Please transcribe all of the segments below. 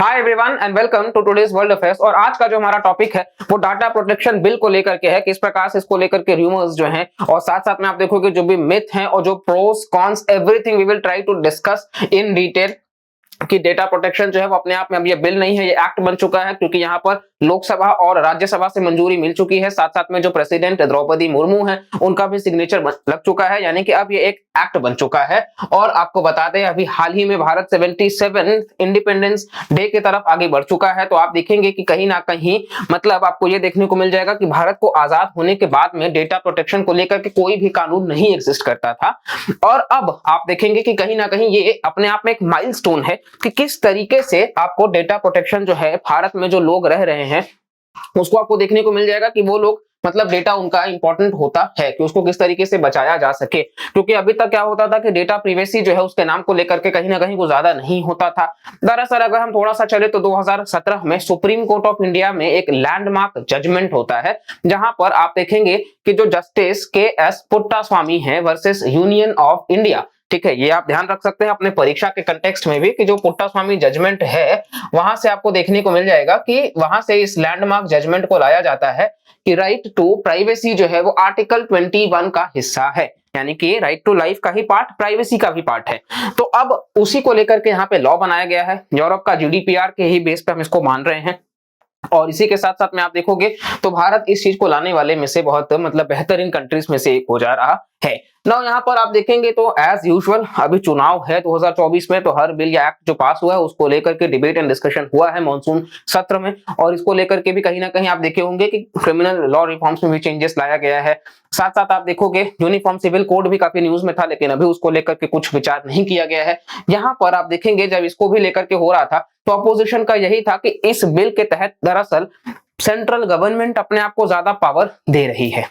Hi everyone and welcome to today's world affairs. और आज का जो हमारा टॉपिक है वो डाटा प्रोटेक्शन बिल को लेकर के है, किस प्रकार से इसको लेकर के रूमर्स जो हैं और साथ साथ में आप देखोगे जो भी मिथ हैं और जो pros cons everything we will try to discuss in detail कि डेटा प्रोटेक्शन जो है वो अपने आप में अब ये बिल नहीं है, ये एक्ट बन चुका है, क्योंकि यहाँ पर लोकसभा और राज्यसभा से मंजूरी मिल चुकी है। साथ साथ में जो प्रेसिडेंट द्रौपदी मुर्मू हैं उनका भी सिग्नेचर लग चुका है, यानी कि अब ये एक एक्ट बन चुका है। और आपको बता दें अभी हाल ही में भारत 77 इंडिपेंडेंस डे की तरफ आगे बढ़ चुका है। तो आप देखेंगे कि कहीं ना कहीं मतलब आपको ये देखने को मिल जाएगा कि भारत को आजाद होने के बाद में डेटा प्रोटेक्शन को लेकर के कोई भी कानून नहीं एग्जिस्ट करता था, और अब आप देखेंगे कि कहीं ना कहीं ये अपने आप में एक माइलस्टोन है कि किस तरीके से आपको डेटा प्रोटेक्शन जो है भारत में जो लोग रह रहे हैं उसको आपको देखने को मिल जाएगा कि वो लोग मतलब डेटा उनका इंपॉर्टेंट होता है कि उसको किस तरीके से बचाया जा सके। क्योंकि अभी तक क्या होता था कि डेटा प्रिवेसी जो है उसके नाम को लेकर के कहीं ना कहीं कुछ ज्यादा नहीं होता था। दरअसल अगर हम थोड़ा सा चले तो 2017 में सुप्रीम कोर्ट ऑफ इंडिया में एक लैंडमार्क जजमेंट होता है, जहां पर आप देखेंगे कि जो जस्टिस के.एस. पुट्टास्वामी है वर्सेस यूनियन ऑफ इंडिया, ठीक है, ये आप ध्यान रख सकते हैं अपने परीक्षा के कंटेक्स्ट में भी कि जो पुट्टास्वामी जजमेंट है वहां से आपको देखने को मिल जाएगा कि वहां से इस लैंडमार्क जजमेंट को लाया जाता है कि राइट टू प्राइवेसी जो है वो आर्टिकल 21 का हिस्सा है, यानी कि राइट टू लाइफ का ही पार्ट प्राइवेसी का भी पार्ट है। तो अब उसी को लेकर के यहाँ पे लॉ बनाया गया है, यूरोप का जीडीपीआर के ही बेस पे हम इसको मान रहे हैं। और इसी के साथ साथ में आप देखोगे तो भारत इस चीज को लाने वाले में से बहुत मतलब बेहतरीन कंट्रीज में से एक हो जा रहा है। नाउ यहाँ पर आप देखेंगे तो एज यूजुअल अभी चुनाव है 2024 में, तो हर बिल या एक्ट जो पास हुआ है उसको लेकर के डिबेट एंड डिस्कशन हुआ है मॉनसून सत्र में, और इसको लेकर के भी कहीं ना कहीं आप देखे होंगे कि क्रिमिनल लॉ रिफॉर्म्स में भी चेंजेस लाया गया है। साथ साथ आप देखोगे यूनिफॉर्म सिविल कोड भी काफी न्यूज में था, लेकिन अभी उसको लेकर के कुछ विचार नहीं किया गया है। यहाँ पर आप देखेंगे जब इसको भी लेकर के हो रहा था तो अपोजिशन का यही था कि इस बिल के तहत दरअसल सेंट्रल गवर्नमेंट अपने आप को ज्यादा पावर दे रही है।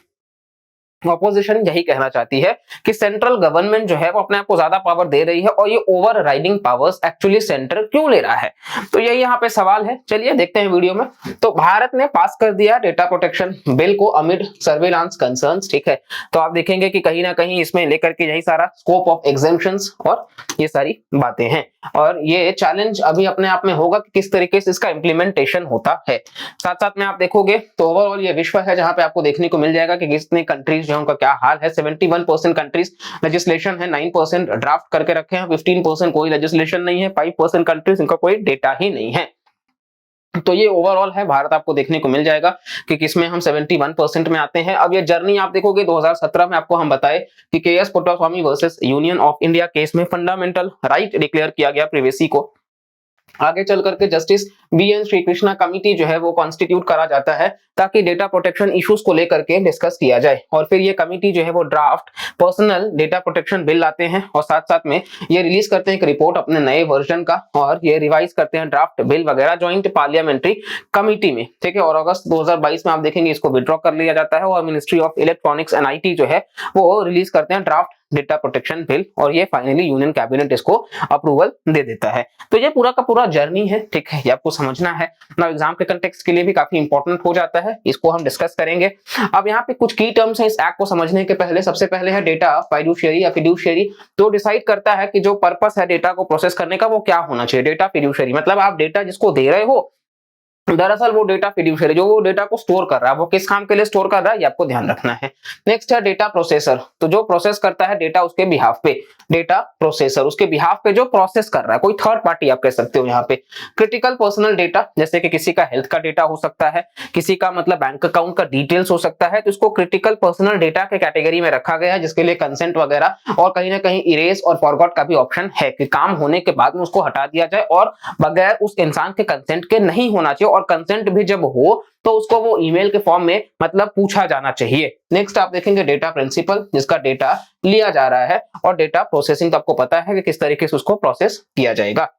ऑपोजिशन यही कहना चाहती है कि सेंट्रल गवर्नमेंट जो है वो अपने आप को ज्यादा पावर दे रही है, और ये over riding powers actually centre क्यों ले रहा है, तो यही यहाँ पे सवाल है। चलिए देखते हैं वीडियो में। तो भारत ने पास कर दिया डेटा प्रोटेक्शन बिल को अमिड सर्वेलांस कंसर्न्स, ठीक है। तो आप देखेंगे कि कहीं ना कहीं इसमें लेकर के यही सारा स्कोप ऑफ एग्जेम्पशंस और ये सारी बातें हैं, और ये चैलेंज अभी अपने आप में होगा कि किस तरीके से इसका इंप्लीमेंटेशन होता है। साथ साथ में आप देखोगे तो ओवरऑल ये विश्व है जहां पे आपको देखने को मिल जाएगा कि कितने कंट्रीज जो उनका क्या हाल है। 71% कंट्रीज लेजिस्लेशन है, 9% ड्राफ्ट करके रखे हैं, 15% कोई लेजिस्लेशन नहीं है, 5% कंट्रीज इनका कोई डेटा ही नहीं है। तो ये ओवरऑल है, भारत आपको देखने को मिल जाएगा कि किसमें हम 71% में आते हैं। अब ये जर्नी आप देखोगे 2017 में आपको हम बताए कि KS. Puttaswamy versus union of India case में फंडामेंटल राइट डिक्लेयर किया गया प्रिवेसी को। आगे चल करके justice BN. Shri Krishna committee जो है वो कॉन्स्टिट्यूट करा जाता है ताकि डेटा प्रोटेक्शन इश्यूज को लेकर के डिस्कस किया जाए, और फिर ये कमिटी जो है वो draft personal data protection bill लाते हैं, और साथ साथ में ये रिलीज करते हैं एक रिपोर्ट अपने नए वर्जन का, और ये रिवाइज करते हैं ड्राफ्ट बिल वगैरह ज्वाइंट पार्लियामेंट्री कमिटी में, ठीक है। और अगस्त 2022 में आप देखेंगे इसको विड्रॉ कर लिया जाता है, और ministry of electronics and IT जो है वो रिलीज करते हैं ड्राफ्ट डेटा प्रोटेक्शन बिल, और ये फाइनली यूनियन कैबिनेट इसको अप्रूवल दे देता है। तो ये पूरा का पूरा जर्नी है, ठीक है, ये आपको समझना है ना। एग्जाम के कंटेक्स्ट के लिए भी काफी इंपॉर्टेंट हो जाता है, इसको हम डिस्कस करेंगे। अब यहाँ पे कुछ की टर्म्स हैं इस एक्ट को समझने के पहले। सबसे पहले है डेटा फाइड्यूशियरी या फिड्यूशियरी, तो डिसाइड करता है कि जो पर्पस है डेटा को प्रोसेस करने का वो क्या होना चाहिए। डेटा फिड्यूशियरी मतलब आप डेटा जिसको दे रहे हो दरअसल वो डेटा फिड्यूशियरी जो वो डेटा को स्टोर कर रहा है वो किस काम के लिए स्टोर कर रहा है ये आपको ध्यान रखना है। नेक्स्ट है डेटा प्रोसेसर, तो जो प्रोसेस करता है डेटा उसके बिहाफ पे, डेटा प्रोसेसर उसके बिहाफ पे जो प्रोसेस कर रहा है, कोई थर्ड पार्टी आप कह सकते हो यहाँ पे। क्रिटिकल पर्सनल डेटा, जैसे कि किसी का हेल्थ का डेटा हो सकता है, किसी का मतलब बैंक अकाउंट का डिटेल्स हो सकता है, तो इसको क्रिटिकल पर्सनल डेटा के कैटेगरी में रखा गया है, जिसके लिए कंसेंट वगैरह और कहीं ना कहीं इरेज और फॉरगॉट का भी ऑप्शन है कि काम होने के बाद में उसको हटा दिया जाए और बगैर उस इंसान के कंसेंट के नहीं होना चाहिए, और कंसेंट भी जब हो तो उसको वो ईमेल के फॉर्म में मतलब पूछा जाना चाहिए। नेक्स्ट आप देखेंगे डेटा प्रिंसिपल, जिसका डेटा लिया जा रहा है, और डेटा प्रोसेसिंग तो आपको पता है कि किस तरीके से उसको प्रोसेस किया जाएगा।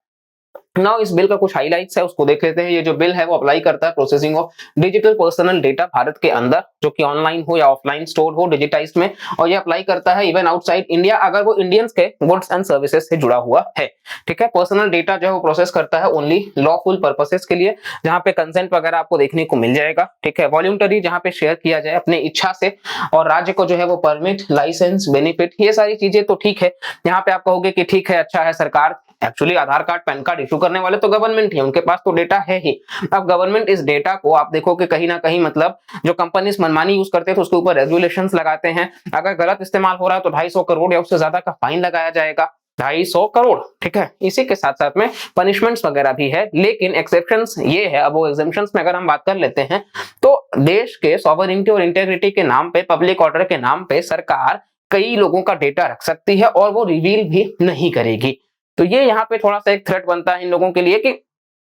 नाउ इस बिल का कुछ हाइलाइट्स है उसको देख लेते हैं। ये जो बिल है वो अप्लाई करता है processing of digital personal data Bharat के अंदर, जो कि ऑनलाइन हो या ऑफलाइन स्टोर हो डिजिटाइज्ड में, और ये अप्लाई करता है इवन आउटसाइड इंडिया अगर वो इंडियंस के गुड्स एंड सर्विसेज से जुड़ा हुआ है, ठीक है। पर्सनल डेटा जो है वो प्रोसेस करता है ओनली लॉफुल पर्पसेस के लिए, जहां पे कंसेंट वगैरह आपको देखने को मिल जाएगा, ठीक है। वॉल्यूंटरी जहां पे शेयर किया जाए अपने इच्छा से, और राज्य को जो है वो परमिट, लाइसेंस, बेनिफिट, ये सारी चीजें तो ठीक है। यहाँ पे आप कहोगे कि ठीक है, अच्छा है, सरकार एक्चुअली आधार कार्ड पैन कार्ड इशू करने वाले तो गवर्नमेंट ही, उनके पास तो डेटा है ही। अब गवर्नमेंट इस डेटा को आप देखो कि कहीं ना कहीं मतलब जो कंपनीज मनमानी यूज करते थे उसके ऊपर रेगुलेशंस लगाते हैं। अगर गलत इस्तेमाल हो रहा है तो 250 करोड़ या उससे ज्यादा का फाइन लगाया जाएगा, 250 करोड़, ठीक है। इसी के साथ साथ में पनिशमेंट्स वगैरह भी है, लेकिन एक्सेप्शंस ये है। अब वो एग्जेम्पशंस में अगर हम बात कर लेते हैं तो देश के सॉवरेनिटी और इंटीग्रिटी के नाम पे, पब्लिक ऑर्डर के नाम पे सरकार कई लोगों का डेटा रख सकती है और वो रिवील भी नहीं करेगी। तो ये यहाँ पे थोड़ा सा एक थ्रेट बनता है इन लोगों के लिए कि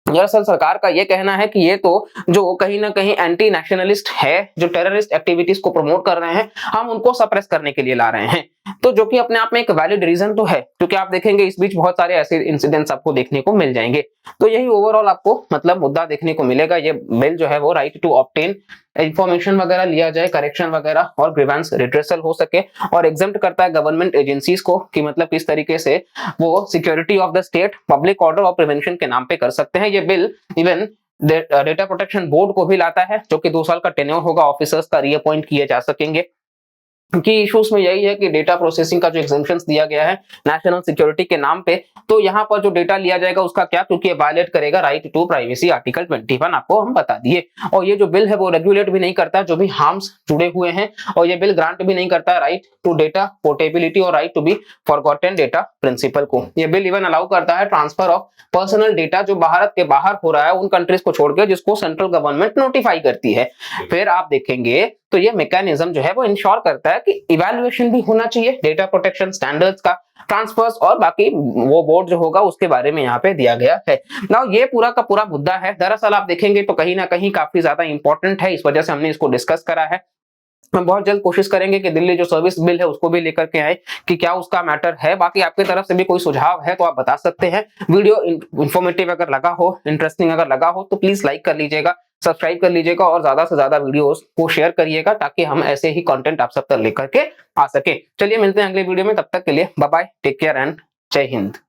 दरअसल सरकार का ये कहना है कि ये तो जो कहीं ना कहीं एंटी नेशनलिस्ट है, जो टेररिस्ट एक्टिविटीज को प्रमोट कर रहे हैं, हम उनको सप्रेस करने के लिए ला रहे हैं। तो जो कि अपने आप में एक वैलिड रीजन तो है, क्योंकि आप देखेंगे इस बीच बहुत सारे ऐसे इंसिडेंट्स आपको देखने को मिल जाएंगे। तो यही ओवरऑल आपको मतलब मुद्दा देखने को मिलेगा। ये बिल जो है वो राइट टू ऑब्टेन इंफॉर्मेशन वगैरह लिया जाए, करेक्शन वगैरह और ग्रीवेंस रिड्रेसल हो सके, और एग्जेम्प्ट करता है गवर्नमेंट एजेंसीज को कि मतलब किस तरीके से वो security of the state, public order और प्रिवेंशन के नाम पे कर सकते हैं। ये bill even data protection board को भी लाता है, जो कि 2 साल का टेन्योर होगा, ऑफिसर्स का रीअपॉइंट किए जा सकेंगे। क्योंकि इश्यूज में यही है कि डेटा प्रोसेसिंग का जो एग्जेम्पशंस दिया गया है नेशनल सिक्योरिटी के नाम पे, तो यहाँ पर जो डेटा लिया जाएगा उसका क्या, क्योंकि ये वायलेट करेगा राइट टू प्राइवेसी आर्टिकल 21 आपको हम बता दिए। और ये जो बिल है वो रेगुलेट भी नहीं करता जो भी हार्म्स जुड़े हुए हैं, और ये बिल ग्रांट भी नहीं करता राइट टू डेटा पोर्टेबिलिटी और right to be forgotten data principal को। ये बिल इवन अलाउ करता है ट्रांसफर ऑफ पर्सनल डेटा जो भारत के बाहर हो रहा है उन कंट्रीज को छोड़कर, जिसको सेंट्रल गवर्नमेंट नोटिफाई करती है। फिर आप देखेंगे तो ये मैकेनिज्म जो है वो इंश्योर करता है कि इवैल्यूएशन भी होना चाहिए डेटा प्रोटेक्शन स्टैंडर्ड्स का, ट्रांसफर्स और बाकी वो बोर्ड जो होगा उसके बारे में यहाँ पे दिया गया है। नाउ ये पूरा का पूरा मुद्दा है, दरअसल आप देखेंगे तो कहीं ना कहीं काफी ज्यादा इंपॉर्टेंट है, इस वजह से हमने इसको डिस्कस करा है। हम बहुत जल्द कोशिश करेंगे कि दिल्ली जो सर्विस बिल है उसको भी लेकर के आए कि क्या उसका मैटर है। बाकी आपकी तरफ से भी कोई सुझाव है तो आप बता सकते हैं। वीडियो इंफॉर्मेटिव अगर लगा हो, इंटरेस्टिंग अगर लगा हो तो प्लीज लाइक कर लीजिएगा, सब्सक्राइब कर लीजिएगा और ज्यादा से ज्यादा वीडियोस को शेयर करिएगा, ताकि हम ऐसे ही कंटेंट आप सब तक लेकर के आ सके। चलिए मिलते हैं अगले वीडियो में, तब तक के लिए bye bye, take care and जय हिंद।